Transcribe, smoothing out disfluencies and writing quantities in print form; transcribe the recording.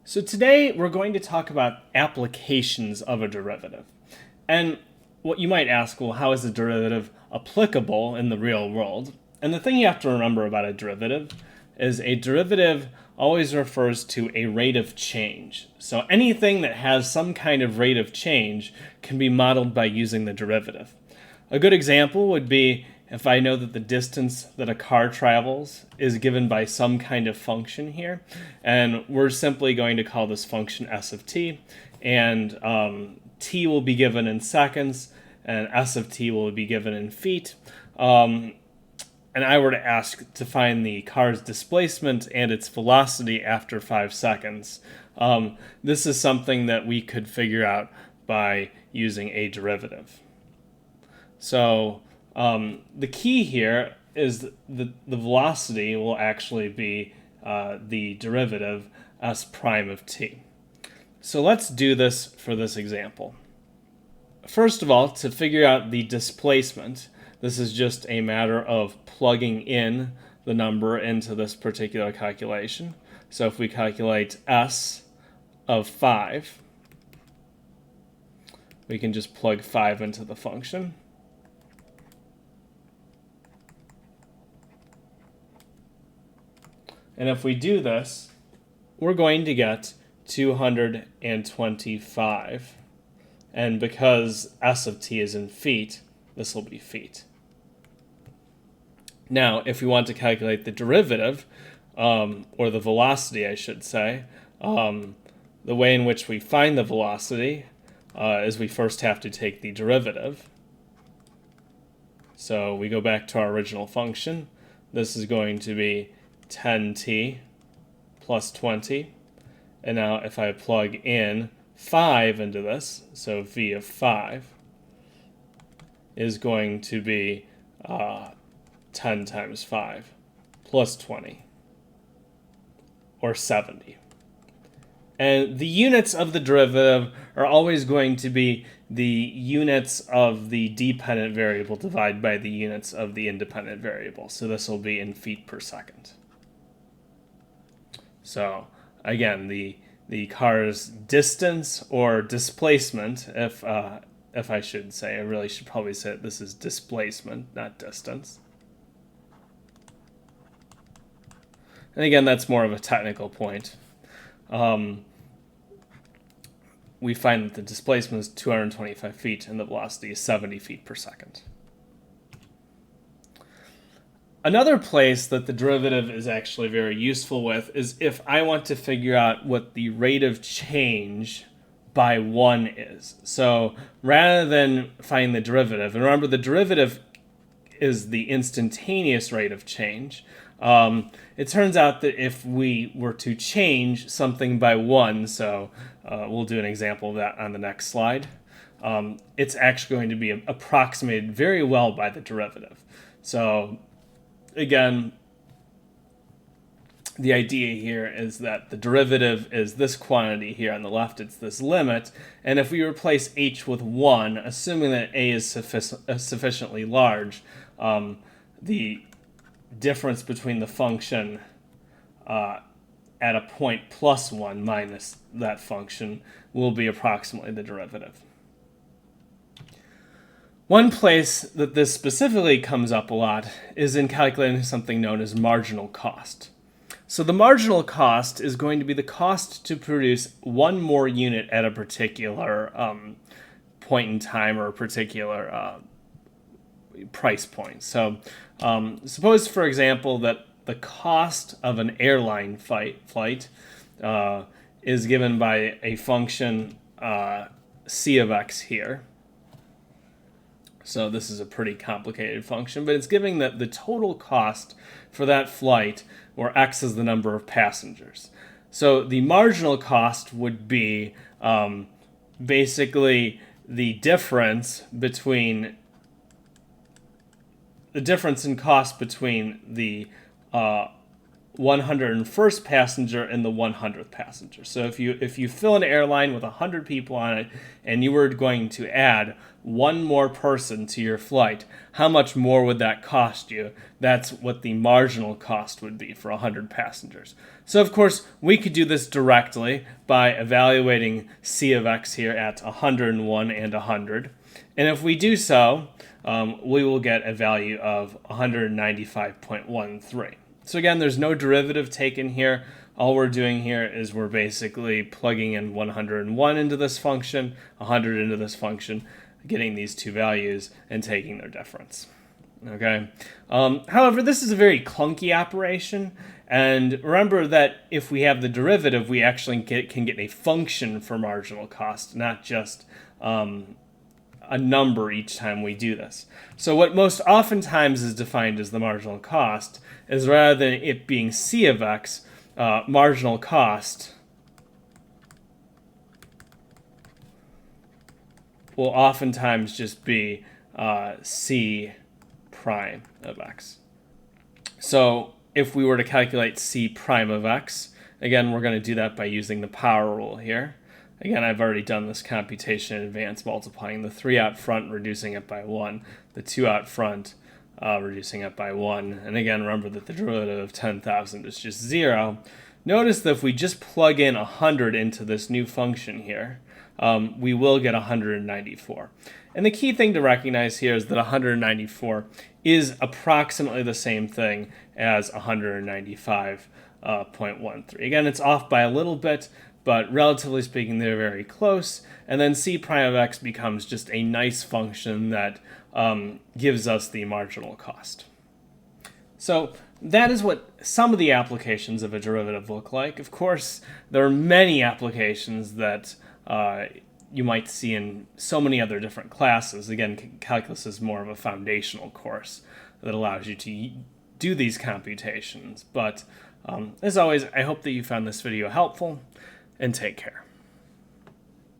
So today we're going to talk about applications of a derivative. And what you might ask, well, how is a derivative applicable in the real world? And the thing you have to remember about a derivative is a derivative always refers to a rate of change. So anything that has some kind of rate of change can be modeled by using the derivative. A good example would be if I know that the distance that a car travels is given by some kind of function here, and we're simply going to call this function s of t, and t will be given in seconds, and s of t will be given in feet, and I were to ask to find the car's displacement and its velocity after 5 seconds, this is something that we could figure out by using a derivative. So the key here is the velocity will actually be the derivative s prime of t. So let's do this for this example. First of all, to figure out the displacement, this is just a matter of plugging in the number into this particular calculation. So if we calculate s of 5, we can just plug 5 into the function. And if we do this, we're going to get 225. And because s of t is in feet, this will be feet. Now, if we want to calculate the derivative, or the velocity, I should say, the way in which we find the velocity is we first have to take the derivative. So we go back to our original function. This is going to be 10t plus 20. And now if I plug in 5 into this, so v of 5 is going to be 10 times 5 plus 20, or 70. And the units of the derivative are always going to be the units of the dependent variable divided by the units of the independent variable. So this will be in feet per second. So again, the car's distance or displacement, if I should say, I really should probably say this is displacement, not distance. And again, that's more of a technical point. We find that the displacement is 225 feet and the velocity is 70 feet per second. Another place that the derivative is actually very useful with is if I want to figure out what the rate of change by 1 is. So rather than find the derivative, and remember the derivative is the instantaneous rate of change, it turns out that if we were to change something by 1, so we'll do an example of that on the next slide, it's actually going to be approximated very well by the derivative. So again, the idea here is that the derivative is this quantity here on the left, it's this limit, and if we replace h with 1, assuming that a is sufficiently large, the difference between the function at a point plus 1 minus that function will be approximately the derivative. One place that this specifically comes up a lot is in calculating something known as marginal cost. So the marginal cost is going to be the cost to produce one more unit at a particular point in time or a particular price point. So suppose, for example, that the cost of an airline flight is given by a function c of x here. So this is a pretty complicated function, but it's giving that the total cost for that flight, where x is the number of passengers. So the marginal cost would be basically the difference in cost between the 101st passenger and the 100th passenger. So if you fill an airline with 100 people on it and you were going to add one more person to your flight, how much more would that cost you? That's what the marginal cost would be for 100 passengers. So of course, we could do this directly by evaluating C of x here at 101 and 100. And if we do so, we will get a value of 195.13. So again, there's no derivative taken here. All we're doing here is we're basically plugging in 101 into this function, 100 into this function, getting these two values and taking their difference. Okay. However, this is a very clunky operation, and remember that if we have the derivative, we actually can get a function for marginal cost, not just a number each time we do this. So what most oftentimes is defined as the marginal cost is, rather than it being C of x, marginal cost will oftentimes just be C prime of x. So if we were to calculate C prime of x, again, we're going to do that by using the power rule here. Again, I've already done this computation in advance, multiplying the 3 out front, reducing it by 1, the 2 out front, reducing it by 1. And again, remember that the derivative of 10,000 is just 0. Notice that if we just plug in 100 into this new function here, we will get 194. And the key thing to recognize here is that 194 is approximately the same thing as 195.13. Again, it's off by a little bit, but relatively speaking, they're very close. And then C prime of x becomes just a nice function that gives us the marginal cost. So that is what some of the applications of a derivative look like. Of course, there are many applications that you might see in so many other different classes. Again, calculus is more of a foundational course that allows you to do these computations. But as always, I hope that you found this video helpful, and take care.